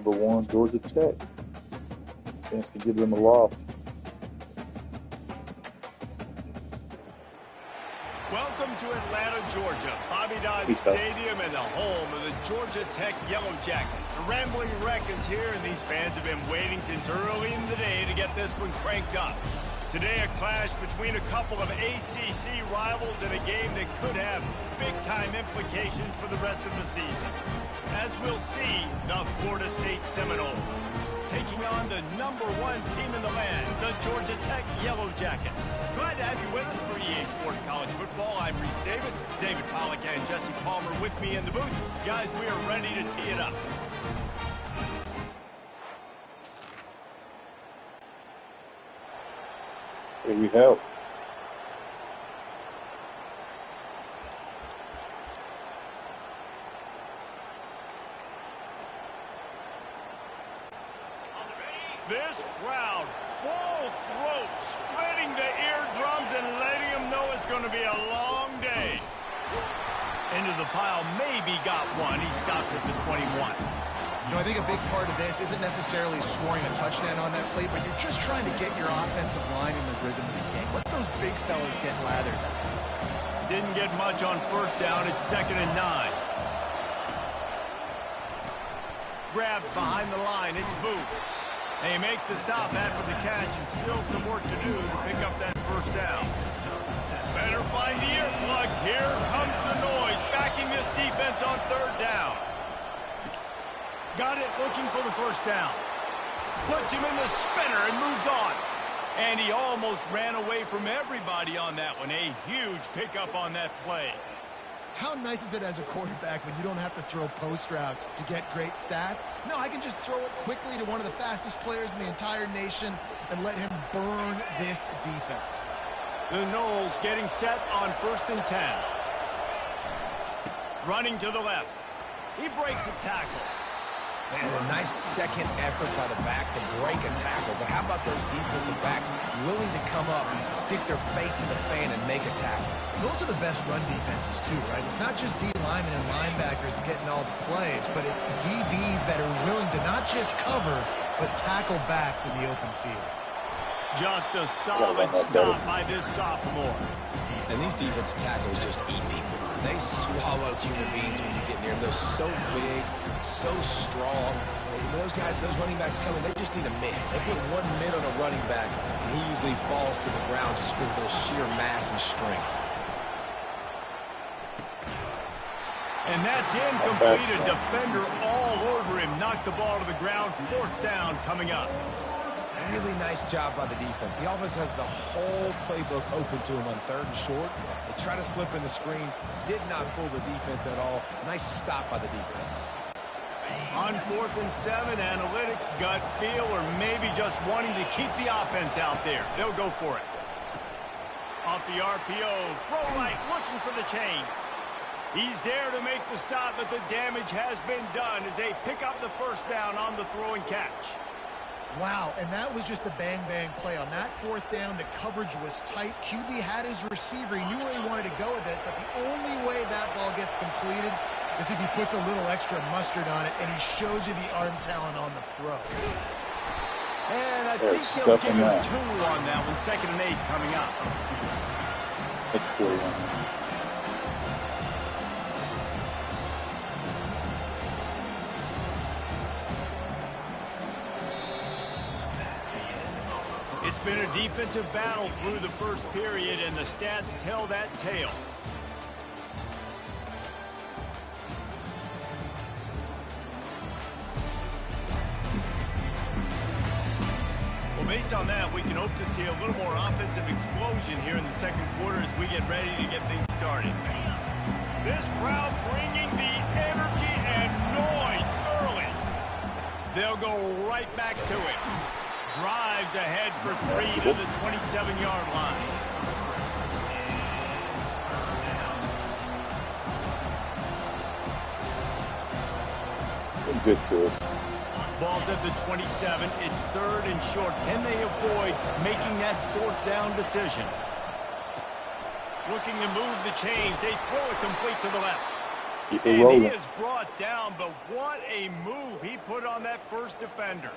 #1 Georgia Tech. Chance to give them a loss. Welcome to Atlanta, Georgia, Bobby Dodd Stadium and the home of the Georgia Tech Yellow Jackets. The Rambling Wreck is here, and these fans have been waiting since early in the day to get this one cranked up. Today, a clash between a couple of ACC rivals in a game that could have big-time implications for the rest of the season. As we'll see, the Florida State Seminoles taking on the #1 team in the land, the Georgia Tech Yellow Jackets. Glad to have you with us for EA Sports College Football. I'm Reese Davis, David Pollack and Jesse Palmer with me in the booth. Guys, we are ready to tee it up. Here we go. This crowd, full throat, splitting the eardrums and letting them know it's going to be a long day. Into the pile, maybe got one. He stopped at the 21. You know, I think a big part of this isn't necessarily scoring a touchdown on that play, but you're just trying to get your offensive line in the rhythm of the game. Let those big fellas get lathered. Didn't get much on first down. It's 2nd and 9. Grabbed behind the line. It's Booth. They make the stop after the catch, and still some work to do to pick up that first down. Better find the earplugs. Here comes the noise, backing this defense on 3rd down. Got it, looking for the first down. Puts him in the spinner and moves on. And he almost ran away from everybody on that one. A huge pickup on that play. How nice is it as a quarterback when you don't have to throw post routes to get great stats? No, I can just throw it quickly to one of the fastest players in the entire nation and let him burn this defense. The Noles getting set on 1st and 10. Running to the left. He breaks a tackle. Man, a nice second effort by the back to break a tackle. But how about those defensive backs willing to come up, stick their face in the fan, and make a tackle? Those are the best run defenses, too, right? It's not just D linemen and linebackers getting all the plays, but it's DBs that are willing to not just cover, but tackle backs in the open field. Just a solid stop by this sophomore. And these defensive tackles just eat people. They swallow human beings when you get near them. They're so big, so strong. When those guys, those running backs coming, they just need a mid. They put 1 mid on a running back, and he usually falls to the ground just because of their sheer mass and strength. And that's incomplete. A defender all over him. Knocked the ball to the ground. 4th down coming up. Really nice job by the defense. The offense has the whole playbook open to him on 3rd and short. They try to slip in the screen. Did not fool the defense at all. Nice stop by the defense. On 4th and 7, analytics, gut feel, or maybe just wanting to keep the offense out there. They'll go for it. Off the RPO, throw right, looking for the chains. He's there to make the stop, but the damage has been done as they pick up the first down on the throw and catch. Wow, and that was just a bang-bang play. On that 4th down, the coverage was tight. QB had his receiver. He knew where he wanted to go with it, but the only way that ball gets completed is if he puts a little extra mustard on it, and he shows you the arm talent on the throw. And I think they'll give him 2 on that one. 2nd and 8 coming up. It's been a defensive battle through the first period, and the stats tell that tale. Well, based on that, we can hope to see a little more offensive explosion here in the 2nd quarter as we get ready to get things started. This crowd bringing the energy and noise early. They'll go right back to it. Drives ahead for 3 to the 27-yard line. Good to us. Ball's at the 27. It's 3rd and short. Can they avoid making that 4th down decision? Looking to move the chains. They throw it complete to the left. Keep it And rolling. he is brought down, but what a move he put on that first defender.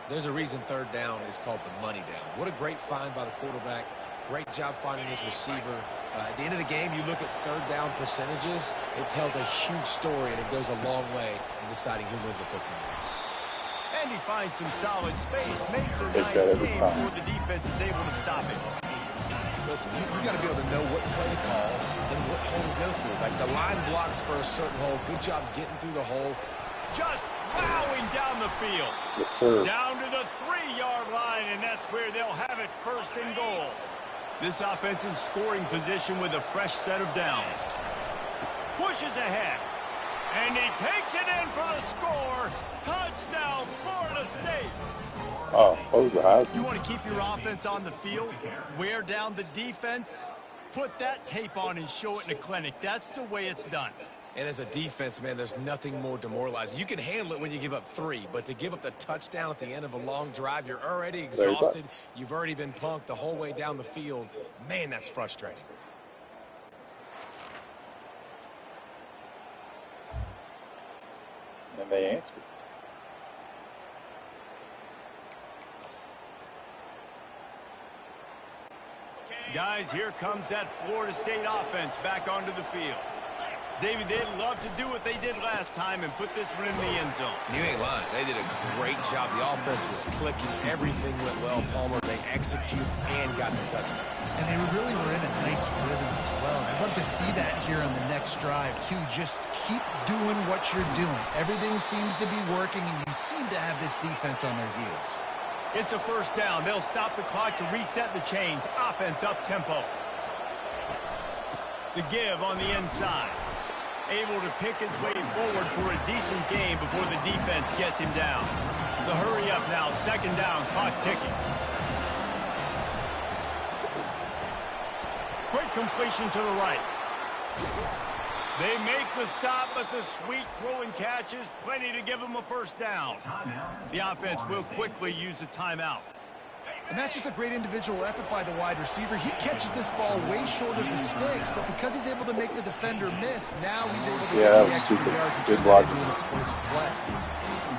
There's a reason third down is called the money down. What a great find by the quarterback. Great job finding his receiver. At the end of the game, you look at third down percentages. It tells a huge story, and it goes a long way in deciding who wins a football game. And he finds some solid space, makes a nice game before the defense is able to stop it. Listen, you got to be able to know what play to call and what hole to go through. Like the line blocks for a certain hole. Good job getting through the hole. Just plowing down the field. Yes, sir. Down to the 3-yard line, and that's where they'll have it, first and goal. This offense in scoring position with a fresh set of downs. Pushes ahead. And he takes it in for the score. Touchdown, Florida State. Oh, what was the Heisman? You want to keep your offense on the field, wear down the defense, put that tape on and show it in a clinic. That's the way it's done. And as a defense, man, there's nothing more demoralizing. You can handle it when you give up 3, but to give up the touchdown at the end of a long drive, you're already exhausted. You've already been punked the whole way down the field. Man, that's frustrating. And they answered. Guys, here comes that Florida State offense back onto the field. David, they'd love to do what they did last time and put this one in the end zone. You ain't lying. They did a great job. The offense was clicking. Everything went well, Palmer. They executed and got the touchdown. And they really were in a nice rhythm as well. I'd love to see that here on the next drive, too. Just keep doing what you're doing. Everything seems to be working, and you seem to have this defense on their heels. It's a first down. They'll stop the clock to reset the chains. Offense up tempo. The give on the inside. Able to pick his way forward for a decent game before the defense gets him down. The hurry up now. Second down. Clock ticking. Quick completion to the right. They make the stop, but the sweet throw and catch is plenty to give them a first down. The offense will quickly use a timeout. And that's just a great individual effort by the wide receiver. He catches this ball way short of the sticks, but because he's able to make the defender miss, now he's able to get the extra yards and turn that into an explosive play.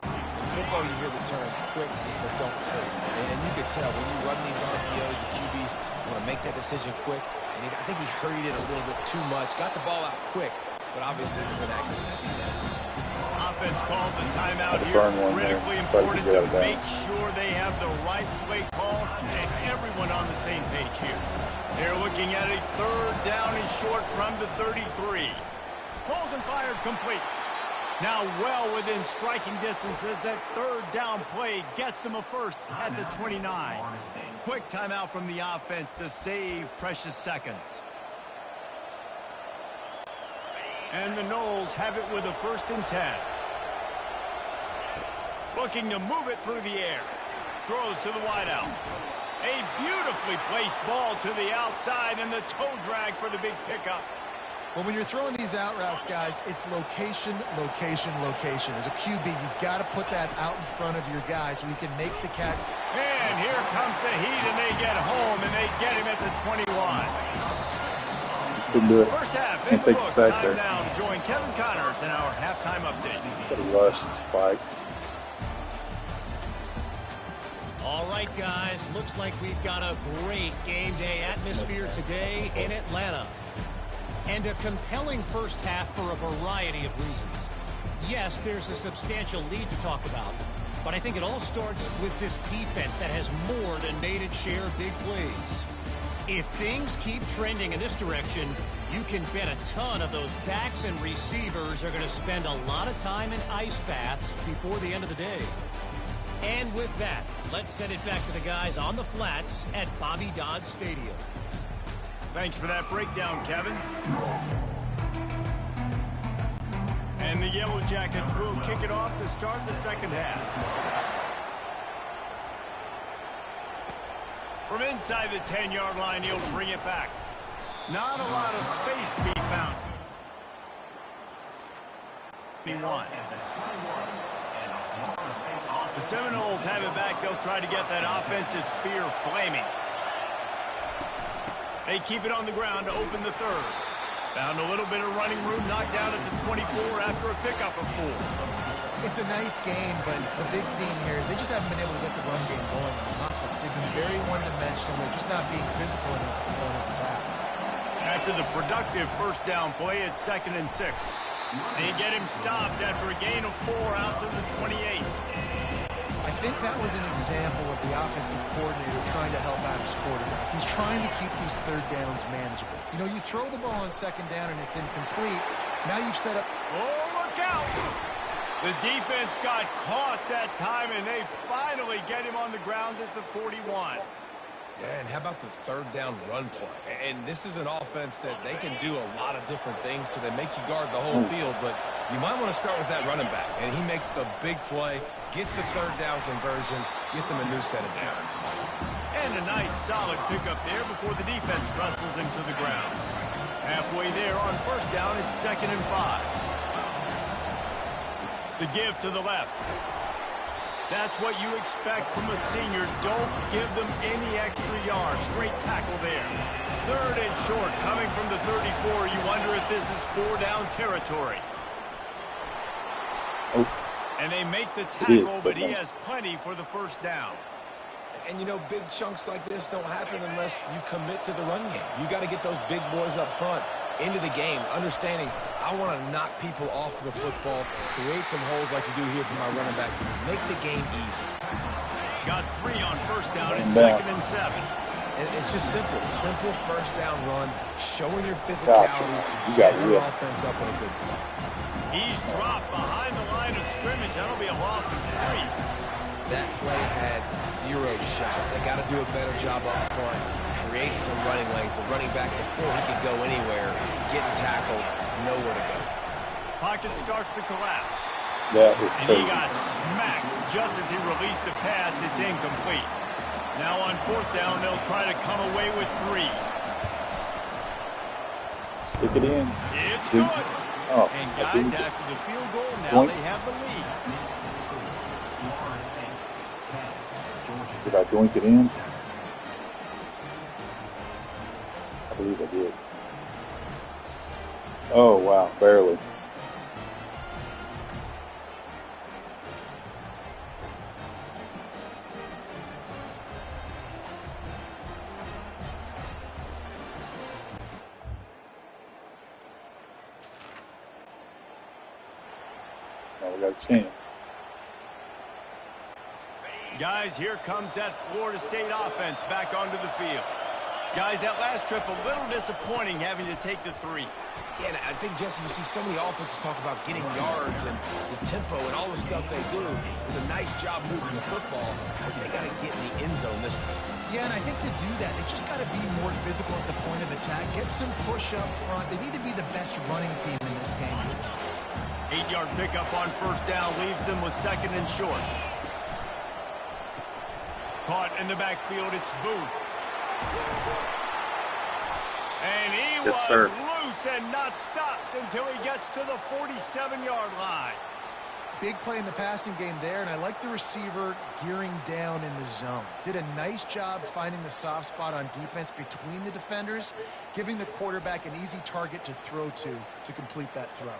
In football, you hear the term quick, but don't hurt. And you can tell when you run these RPOs, the QBs want to make that decision quick. And I think he hurried it a little bit too much. Got the ball out quick, but obviously it was inaccurate. Offense calls a timeout here. Critically important to make sure they have the right play call and everyone on the same page here. They're looking at a third down and short from the 33. Pulls and fired complete. Now well within striking distance as that third down play gets them a first at the 29. Quick timeout from the offense to save precious seconds. And the Noles have it with a 1st and 10. Looking to move it through the air. Throws to the wideout. A beautifully placed ball to the outside and the toe drag for the big pickup. Well, when you're throwing these out routes, guys, it's location, location, location. As a QB, you've got to put that out in front of your guy so he can make the catch. And here comes the heat, and they get home, and they get him at the 21. Couldn't do it. First half, Can't take the sack time there. now to join Kevin Connors in our halftime update. Got a rush, spike. All right, guys, looks like we've got a great game day atmosphere today in Atlanta. And a compelling first half for a variety of reasons. Yes, there's a substantial lead to talk about, but I think it all starts with this defense that has more than made its share of big plays. If things keep trending in this direction, you can bet a ton of those backs and receivers are going to spend a lot of time in ice baths before the end of the day. And with that, let's send it back to the guys on the flats at Bobby Dodd Stadium. Thanks for that breakdown, Kevin. And the Yellow Jackets will kick it off to start the second half. From inside the 10-yard line, he'll bring it back. Not a lot of space to be found. 21. The Seminoles have it back. They'll try to get that offensive spear flaming. They keep it on the ground to open the third. Found a little bit of running room, knocked down at the 24 after a pickup of 4. It's a nice game, but the big theme here is they just haven't been able to get the run game going on offense. They've been very one-dimensional. They're just not being physical enough at the point of attack. After the productive first down play, it's 2nd and 6. They get him stopped after a gain of 4 out to the 28. I think that was an example of the offensive coordinator trying to help out his quarterback. He's trying to keep these third downs manageable. You know, you throw the ball on 2nd down and it's incomplete. Now you've set up... Oh, look out! The defense got caught that time, and they finally get him on the ground at the 41. Yeah, and how about the 3rd down run play? And this is an offense that they can do a lot of different things, so they make you guard the whole field, but you might want to start with that running back. And he makes the big play, gets the 3rd down conversion, gets him a new set of downs. And a nice solid pickup there before the defense wrestles him to the ground. Halfway there on 1st down, it's 2nd and 5. The give to the left. That's what you expect from a senior. Don't give them any extra yards. Great tackle there. 3rd and short, coming from the 34. You wonder if this is 4-down territory. Oh. And they make the tackle, but he has plenty for the 1st down. And, you know, big chunks like this don't happen unless you commit to the run game. You got to get those big boys up front into the game, understanding I want to knock people off the football, create some holes like you do here for my running back, make the game easy. Got 3 on 1st down and 2nd and 7. And it's just simple 1st down run, showing your physicality, setting your offense up in a good spot. He's dropped behind the line of scrimmage. That'll be a loss of 3. That play had 0 shot. They got to do a better job up front, creating some running lanes. The running back, before he could go anywhere, getting tackled, nowhere to go. Pocket starts to collapse. That was and crazy. He got smacked just as he released the pass. It's incomplete. Now on 4th down, they'll try to come away with 3. Stick it in. It's good. Oh, and guys, after the field goal, now they have the lead. Did I doink it in? I believe I did. Oh, wow. Barely. Now we got a chance. Guys, here comes that Florida State offense back onto the field. Guys, that last trip a little disappointing having to take the 3. Yeah, and I think, Jesse, you see so many offenses talk about getting yards and the tempo and all the stuff they do. It was a nice job moving the football, but they got to get in the end zone this time. Yeah, and I think to do that, they just got to be more physical at the point of attack, get some push up front. They need to be the best running team in this game. 8-yard pickup on 1st down leaves them with 2nd and short. Caught in the backfield, it's Booth. And he was loose and not stopped until he gets to the 47-yard line. Big play in the passing game there, and I like the receiver gearing down in the zone. Did a nice job finding the soft spot on defense between the defenders, giving the quarterback an easy target to throw to complete that throw.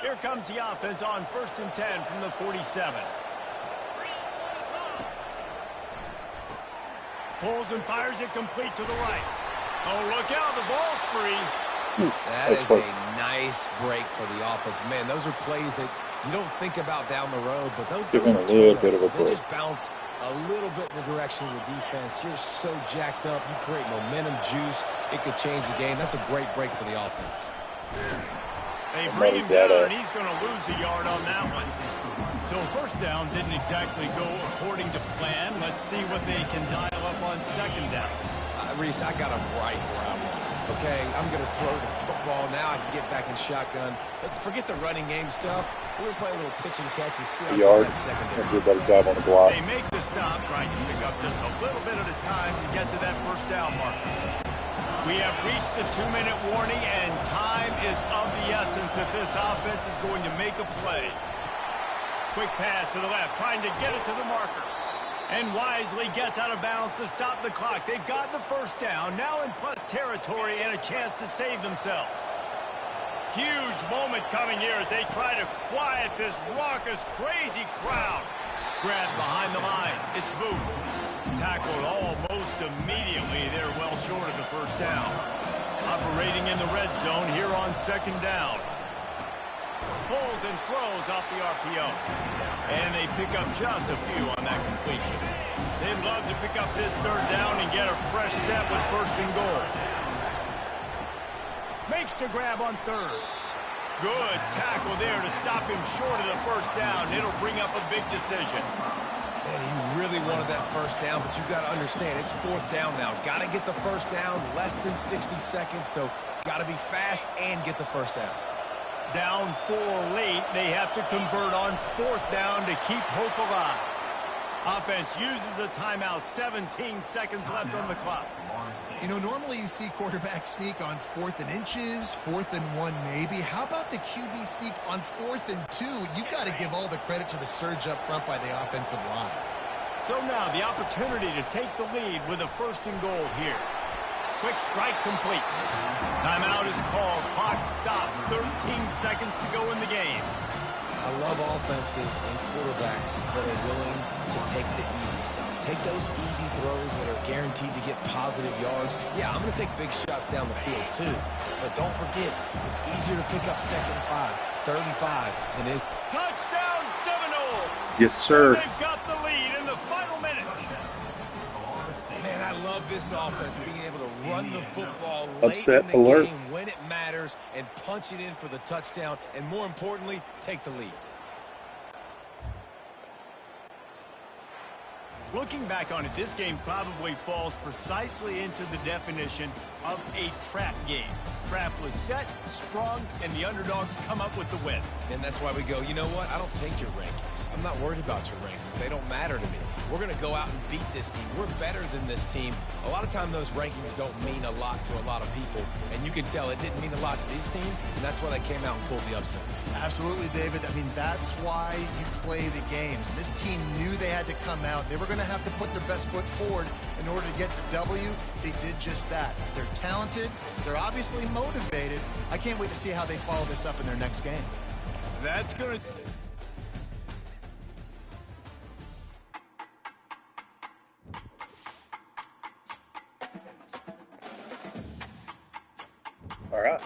Here comes the offense on 1st and 10 from the 47. Pulls and fires it complete to the right. Oh, look out, the ball's free. That is a nice break for the offense. Man, those are plays that you don't think about down the road, but those are a little bit of a they just bounce a little bit in the direction of the defense. You're so jacked up. You create momentum, juice. It could change the game. That's a great break for the offense. They bring him down, and he's going to lose a yard on that one. So 1st down didn't exactly go according to plan. Let's see what they can dial up on 2nd down. Reese, I got him right where I want. Okay, I'm going to throw the football. Now I can get back in shotgun. Let's forget the running game stuff. We're going to play a little pitch and catch and see how that secondary. Do a better job on the block. They make the stop, trying to pick up just a little bit at a time to get to that 1st down mark. We have reached the 2-minute warning, and time is of the essence if this offense is going to make a play. Quick pass to the left, trying to get it to the marker. And wisely gets out of bounds to stop the clock. They've got the first down, now in plus territory and a chance to save themselves. Huge moment coming here as they try to quiet this raucous, crazy crowd. Grabbed behind the line. It's Booth. Tackled almost immediately. They're well short of the first down. Operating in the red zone here on second down. Pulls and throws off the RPO. And they pick up just a few on that completion. They'd love to pick up this third down and get a fresh set with first and goal. Makes the grab on third. Good tackle there to stop him short of the first down. It'll bring up a big decision. Man, he really wanted that first down, but you've got to understand, it's fourth down now. Got to get the first down, less than 60 seconds, so got to be fast and get the first down. Down 4 late, they have to convert on fourth down to keep hope alive. Offense uses a timeout, 17 seconds left on the clock. You know, normally you see quarterbacks sneak on 4th and inches, 4th and 1 maybe. How about the QB sneak on 4th and 2? You've got to give all the credit to the surge up front by the offensive line. So now the opportunity to take the lead with a first and goal here. Quick strike complete. Timeout is called. Clock stops. 13 seconds to go in the game. I love offenses and quarterbacks that are willing to take the easy stuff. Take those easy throws that are guaranteed to get positive yards. Yeah, I'm going to take big shots down the field too. But don't forget, it's easier to pick up 2nd and 5, 3rd and 5 than it is. Touchdown Seminoles! Yes, sir. And they've got the lead in the final minute. Man, I love this offense being able to run the football Upset late in the alert. game when it matters and punch it in for the touchdown and, more importantly, take the lead. Looking back on it, this game probably falls precisely into the definition of a trap game. Trap was set, sprung, and the underdogs come up with the win. And that's why we go, you know what? I don't take your rankings. I'm not worried about your rankings. They don't matter to me. We're going to go out and beat this team. We're better than this team. A lot of time those rankings don't mean a lot to a lot of people. And you can tell it didn't mean a lot to this team, and that's why they came out and pulled the upset. Absolutely, David. I mean, that's why you play the games. This team knew they had to come out. They were going to have to put their best foot forward in order to get the W. They did just that. They're talented. They're obviously motivated. I can't wait to see how they follow this up in their next game. That's going to... All right.